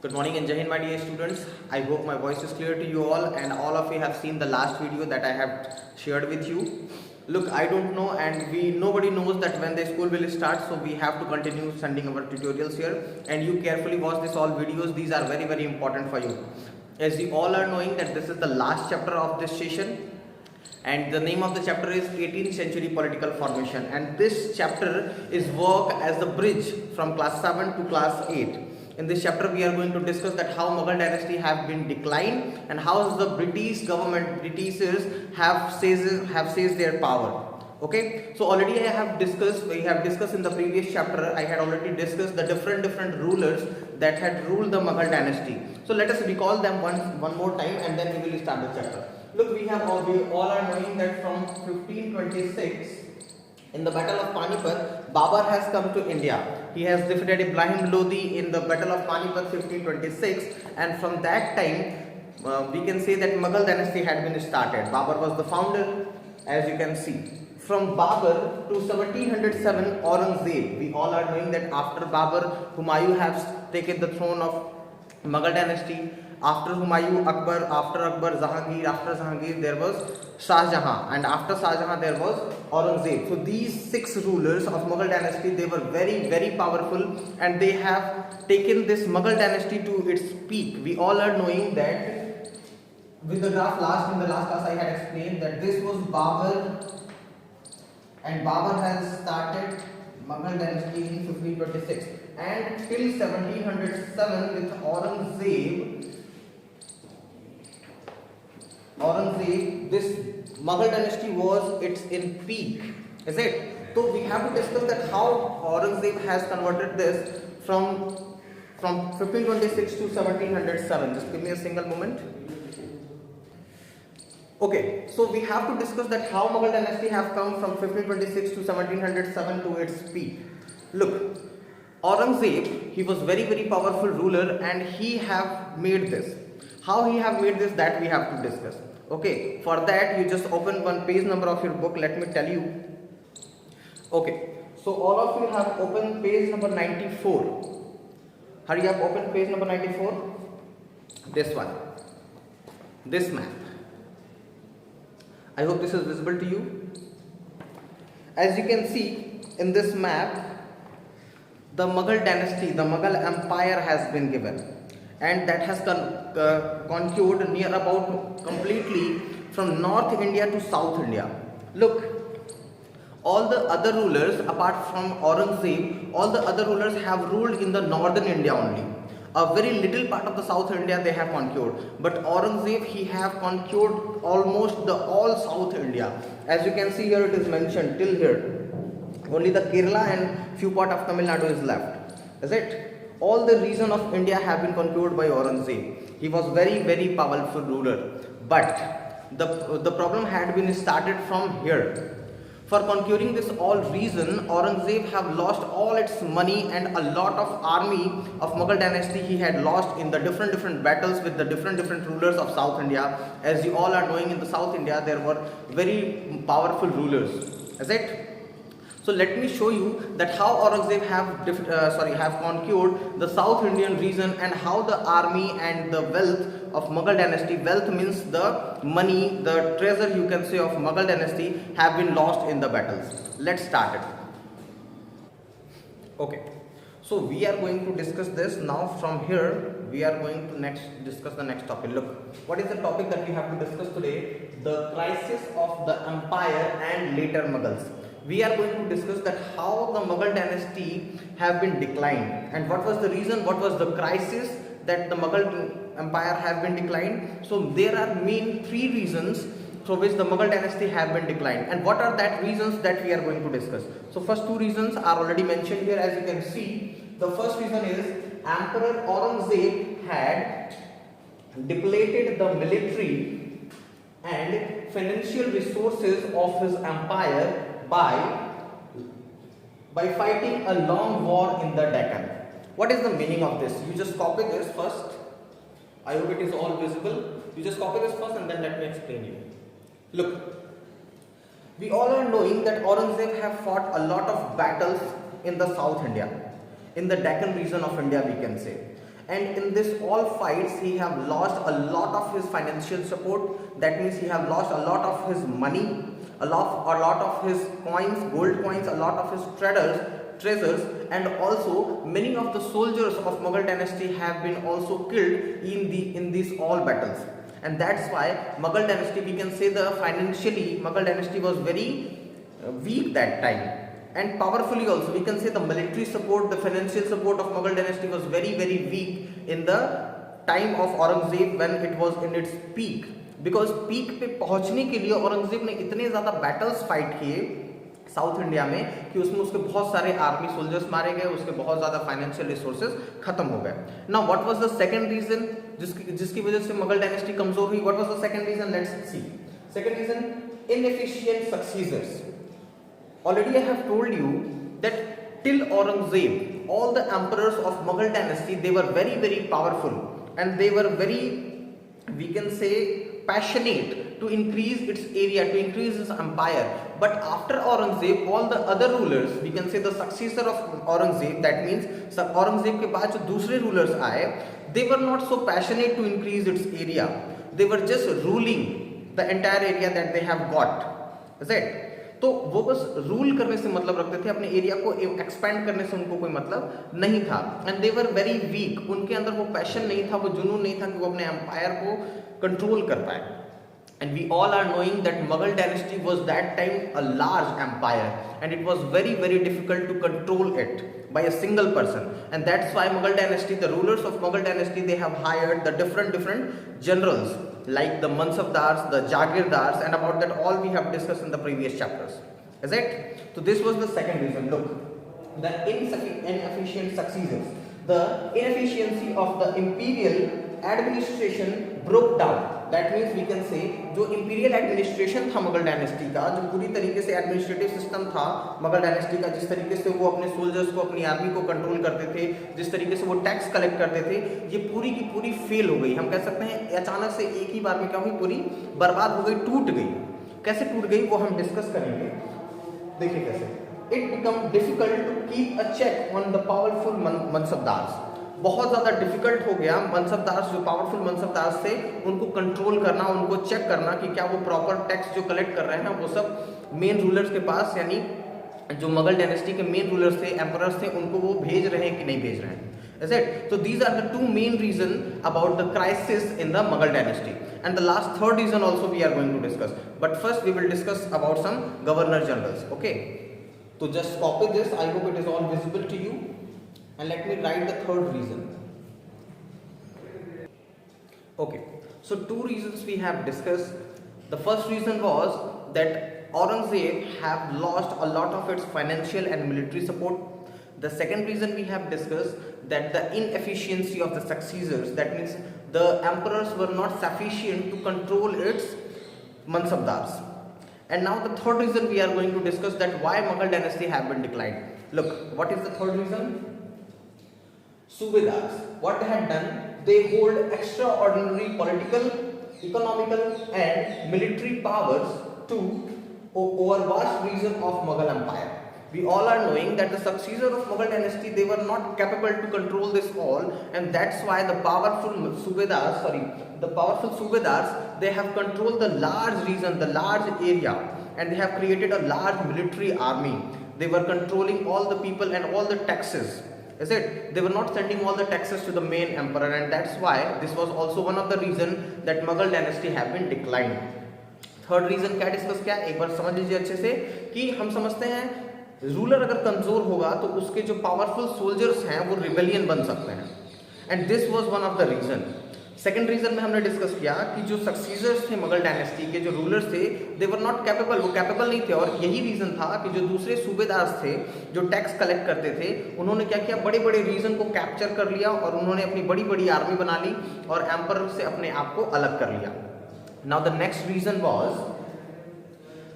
Good morning and Jai Hind, my dear students. I hope my voice is clear to you all and all of you have seen the last video that I have shared with you. Look, I don't know and nobody knows that when the school will start, so we have to continue sending our tutorials here, and you carefully watch this all videos. These are very important for you. As you all are knowing that this is the last chapter of this session, and the name of the chapter is 18th century political formation, and this chapter is work as the bridge from class 7 to class 8. In this chapter we are going to discuss that how Mughal dynasty have been declined and how the British government, Britishers have seized their power. Okay, so already we have discussed in the previous chapter. I had already discussed the different rulers that had ruled the Mughal dynasty. So let us recall them one more time and then we will start the chapter. Look, we all are knowing that from 1526 in the Battle of Panipat, Babur has come to India. He has defeated Ibrahim Lodi in the Battle of Panipat 1526, and from that time we can say that Mughal dynasty had been started. Babur was the founder, as you can see. From Babur to 1707 Aurangzeb, we all are knowing that after Babur, Humayun has taken the throne of Mughal dynasty. After Humayun, Akbar, after Akbar, Jahangir, after Jahangir there was Shah Jahan, and after Shah Jahan there was Aurangzeb. So these 6 rulers of Mughal dynasty, they were very powerful, and they have taken this Mughal dynasty to its peak. We all are knowing that with the graph in the last class I had explained that this was Babur, and Babur has started Mughal dynasty in 1526, and till 1707 with Aurangzeb, this Mughal dynasty was in peak, is it? So we have to discuss that how Aurangzeb has converted this from 1526 to 1707. Just give me a single moment. Okay, so we have to discuss that how Mughal dynasty have come from 1526 to 1707 to its peak. Look, Aurangzeb, he was very powerful ruler, and he have made this. How he have made this, that we have to discuss. Okay, for that you just open one page number of your book. Let me tell you. Okay, so all of you have opened page number 94. Hurry up, open page number 94. This one, this map. I hope this is visible to you. As you can see in this map, the Mughal dynasty, the Mughal empire has been given, and that has conquered near about completely from North India to South India. Look, all the other rulers apart from Aurangzeb, all the other rulers have ruled in the northern India only. A very little part of the South India they have conquered, but Aurangzeb, he have conquered almost all South India. As you can see here, it is mentioned till here. Only the Kerala and few part of Tamil Nadu is left. Is it? All the region of India have been conquered by Aurangzeb. He was very powerful ruler. But the problem had been started from here. For conquering this all region, Aurangzeb have lost all its money and a lot of army of Mughal dynasty he had lost in the different battles with the different rulers of South India. As you all are knowing, in the South India there were very powerful rulers. Is it? So let me show you that how Aurangzeb have conquered the South Indian region, and how the army and the wealth of Mughal dynasty, wealth means the money, the treasure you can say of Mughal dynasty, have been lost in the battles. Let's start it. Okay, so we are going to discuss this now. From here we are going to discuss the next topic. Look, what is the topic that we have to discuss today? The crisis of the empire and later Mughals. We are going to discuss that how the Mughal dynasty have been declined, and what was the reason, what was the crisis that the Mughal empire have been declined. So there are main 3 reasons for which the Mughal dynasty have been declined, and what are that reasons that we are going to discuss. So first 2 reasons are already mentioned here. As you can see, the first reason is Emperor Aurangzeb had depleted the military and financial resources of his empire by fighting a long war in the Deccan. What is the meaning of this? You just copy this first. I hope it is all visible. You just copy this first and then let me explain you. Look, we all are knowing that Aurangzeb have fought a lot of battles in the South India. in the Deccan region of India, we can say. and in this all fights he have lost a lot of his financial support. That means he have lost a lot of his money, a lot of his coins, gold coins, a lot of his treasures, and also many of the soldiers of Mughal dynasty have been also killed in these all battles. And that's why Mughal dynasty, we can say, the financially Mughal dynasty was very weak that time. And powerfully also, we can say the military support, the financial support of Mughal dynasty was very weak in the time of Aurangzeb when it was in its peak. Because peak पे पहुंचने के लिए औरंगजेब ने इतने ज़्यादा battles fight किए south India में कि उसमें उसके बहुत सारे आर्मी सोल्जर्स मारे गए, उसके बहुत ज़्यादा फाइनेंशियल रिसोर्सेज खत्म हो गए. Now what was the second reason जिसकी वजह से मुगल डायनेस्टी कमजोर हुई? What was the second reason? Let's see. Second reason, inefficient successors. Already I have told you that till Aurangzeb, all the emperors of Mughal dynasty, they were very powerful, and they were very, we can say, passionate to increase its area, to increase its empire. But after Aurangzeb, all the other rulers, we can say the successor of Aurangzeb, that means Aurangzeb के बाद जो दूसरे rulers आए, they were not so passionate to increase its area. They were just ruling the entire area that they have got. Is it? तो वो बस rule करने से मतलब रखते थे, अपने एरिया को एक्सपेंड करने से उनको कोई मतलब नहीं था. And they were very weak. उनके अंदर वो पैशन नहीं था, वो जुनून नहीं था कि वो अपने एम्पायर को कंट्रोल कर पाए. And we all are knowing that Mughal dynasty was that time a large empire, and it was very difficult to control it by a single person. And that's why Mughal dynasty, the rulers of Mughal dynasty, they have hired the different generals like the Mansabdars, the Jagirdars, and about that all we have discussed in the previous chapters. Is it? So this was the second reason. Look, the inefficient successors, the inefficiency of the imperial administration broke down. That means we can say जो imperial administration था Mughal dynasty का, जो पूरी तरीके से administrative system था Mughal dynasty का, जिस तरीके से वो अपने सोल्जर्स को, अपनी आर्मी को कंट्रोल करते थे, जिस तरीके से वो टैक्स कलेक्ट करते थे, ये पूरी की पूरी फेल हो गई. हम कह सकते हैं अचानक से एक ही बार में क्या हुई, पूरी बर्बाद हो गई, टूट गई. कैसे टूट गई वो हम डिस्कस करेंगे. देखिए कैसे. It become difficult to keep a check on the powerful mansabdars. बहुत ज़्यादा डिफिकल्ट हो गया मनसबदार्स, जो पावरफुल मनसबदार्स थे, उनको कंट्रोल करना, उनको चेक करना कि क्या वो प्रॉपर टैक्स जो कलेक्ट कर रहे हैं वो सब मेन रूलर्स के पास, यानी जो मुगल डायनेस्टी के मेन रूलर्स थे, एम्परर्स थे, उनको वो भेज रहे हैं कि नहीं भेज रहे हैं. Is it? So these are the two main reasons about the crisis in the Mughal dynasty. And the last third reason also we are going to discuss. But first we will discuss about some governor generals. Okay. So just copy this. I hope it is all visible to you. And let me write the third reason. Okay. So two reasons we have discussed. The first reason was that Aurangzeb have lost a lot of its financial and military support. The second reason we have discussed that the inefficiency of the successors, that means the emperors were not sufficient to control its mansabdars. And now the third reason we are going to discuss that why Mughal dynasty have been declined. Look, what is the third reason? Subedars. What they had done? They hold extraordinary political, economical and military powers to over vast region of Mughal empire. We all are knowing that the successor of Mughal dynasty, they were not capable to control this all, and that's why the powerful Subedars, they have controlled the large region, the large area, and they have created a large military army. They were controlling all the people and all the taxes. Is it? They were not sending all the taxes to the main emperor, and that's why this was also one of the reasons that Mughal dynasty have been declined. Third reason क्या discuss किया, एक बार समझ लीजिए अच्छे से कि हम समझते हैं रूलर अगर कमजोर होगा तो उसके जो पावरफुल सोल्जर्स हैं वो रिबेलियन बन सकते हैं, and this was one of the reason. Second reason में हमने डिस्कस किया कि जो सक्सीजर्स थे मुगल डायनेस्टी के, जो रूलर्स थे, दे वर नॉट कैपेबल, वो कैपेबल नहीं थे. और यही रीजन था कि जो दूसरे सूबेदार थे जो टैक्स कलेक्ट करते थे, उन्होंने क्या किया, बड़े बड़े रीजन को कैप्चर कर लिया और उन्होंने अपनी बड़ी बड़ी आर्मी बना ली और एम्परर से अपने आप को अलग कर लिया. Now the next reason was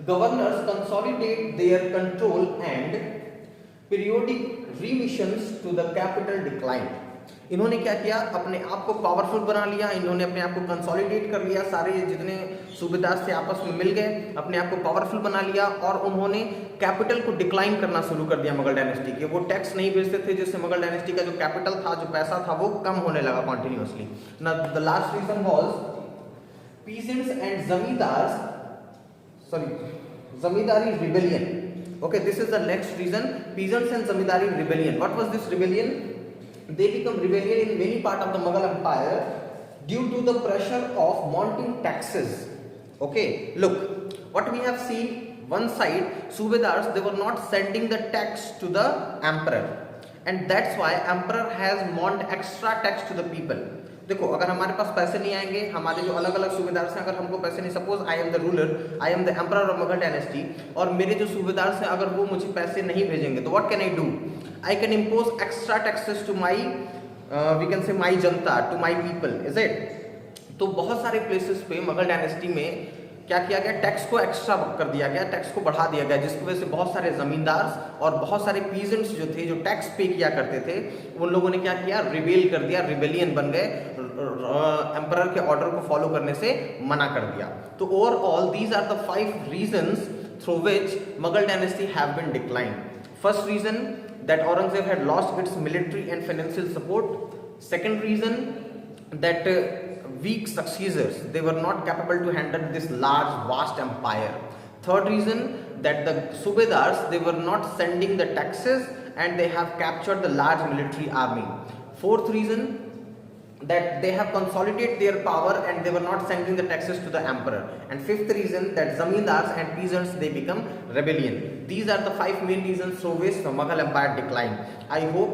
governors consolidate their control and periodic remissions to the capital decline. इन्होंने क्या किया, अपने आप को पावरफुल बना लिया, इन्होंने अपने आप को कंसोलिडेट कर लिया, सारे जितने सूबेदार थे आपस में मिल गए, अपने आप को पावरफुल बना लिया और उन्होंने कैपिटल को डिक्लाइन करना शुरू कर दिया मुगल डायनेस्टी के। वो टैक्स नहीं भेजते थे, जिससे मुगल डायनेस्टी का जो कैपिटल था, जो पैसा था, वो कम होने लगा continuously. Now the last reason was peasants and zamindari rebellion. Okay, this is the next reason, peasants and zamindari rebellion. What was this rebellion? They become rebellion in many part of the Mughal Empire due to the pressure of mounting taxes. Okay, look, what we have seen, one side, Subedars, they were not sending the tax to the emperor, and that's why emperor has mount extra tax to the people. देखो, अगर हमारे पास पैसे नहीं आएंगे, हमारे जो अलग अलग सूबेदार हैं, अगर हमको पैसे नहीं, suppose I am the ruler, I am the emperor of Mughal dynasty, और मेरे जो सूबेदार हैं अगर वो मुझे पैसे नहीं भेजेंगे, तो what can I do? I can impose extra taxes to my, we can say my जनता, to my people, is it? तो बहुत सारे प्लेसेस पे मुगल डायनेस्टी में क्या किया गया, टैक्स को एक्स्ट्रा कर दिया गया, टैक्स को बढ़ा दिया गया, जिसकी वजह से बहुत सारे जमींदार और बहुत सारे पीजेंट्स जो थे, जो टैक्स पे किया करते थे, उन लोगों ने क्या किया, रिबेल कर दिया, रिबेलियन बन गए, एम्परर के ऑर्डर को फॉलो करने से मना कर दिया। तो overall these are the 5 reasons through which Mughal dynasty have been decline. First reason, that Aurangzeb had lost its military and financial support. Second reason, that weak successors, they were not capable to handle this large vast empire. Third reason, that the Subedars, they were not sending the taxes and they have captured the large military army. Fourth reason, that they have consolidated their power and they were not sending the taxes to the emperor. And fifth reason, that zamindars and peasants, they become rebellion. These are the 5 main reasons through which the Mughal Empire declined. I hope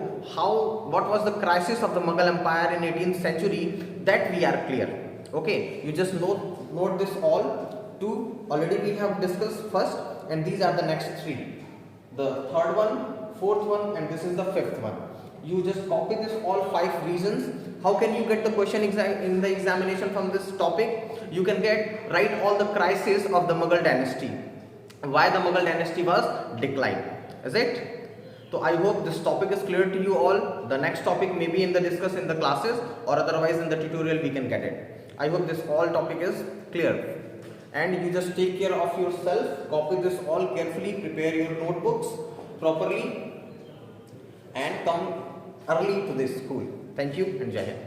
what was the crisis of the Mughal Empire in 18th century, that we are clear. Okay, you just note this all. 2 already we have discussed first, and these are the next 3. The third one, fourth one, and this is the fifth one. You just copy this all 5 reasons. How can you get the question in the examination from this topic? You can write all the crises of the Mughal dynasty, why the Mughal dynasty was declined, is it? So I hope this topic is clear to you all. The next topic may be discussed in the classes, or otherwise in the tutorial we can get it. I hope this all topic is clear, and you just take care of yourself, copy this all carefully, prepare your notebooks properly, and come early to this school. Thank you and Jai Hind.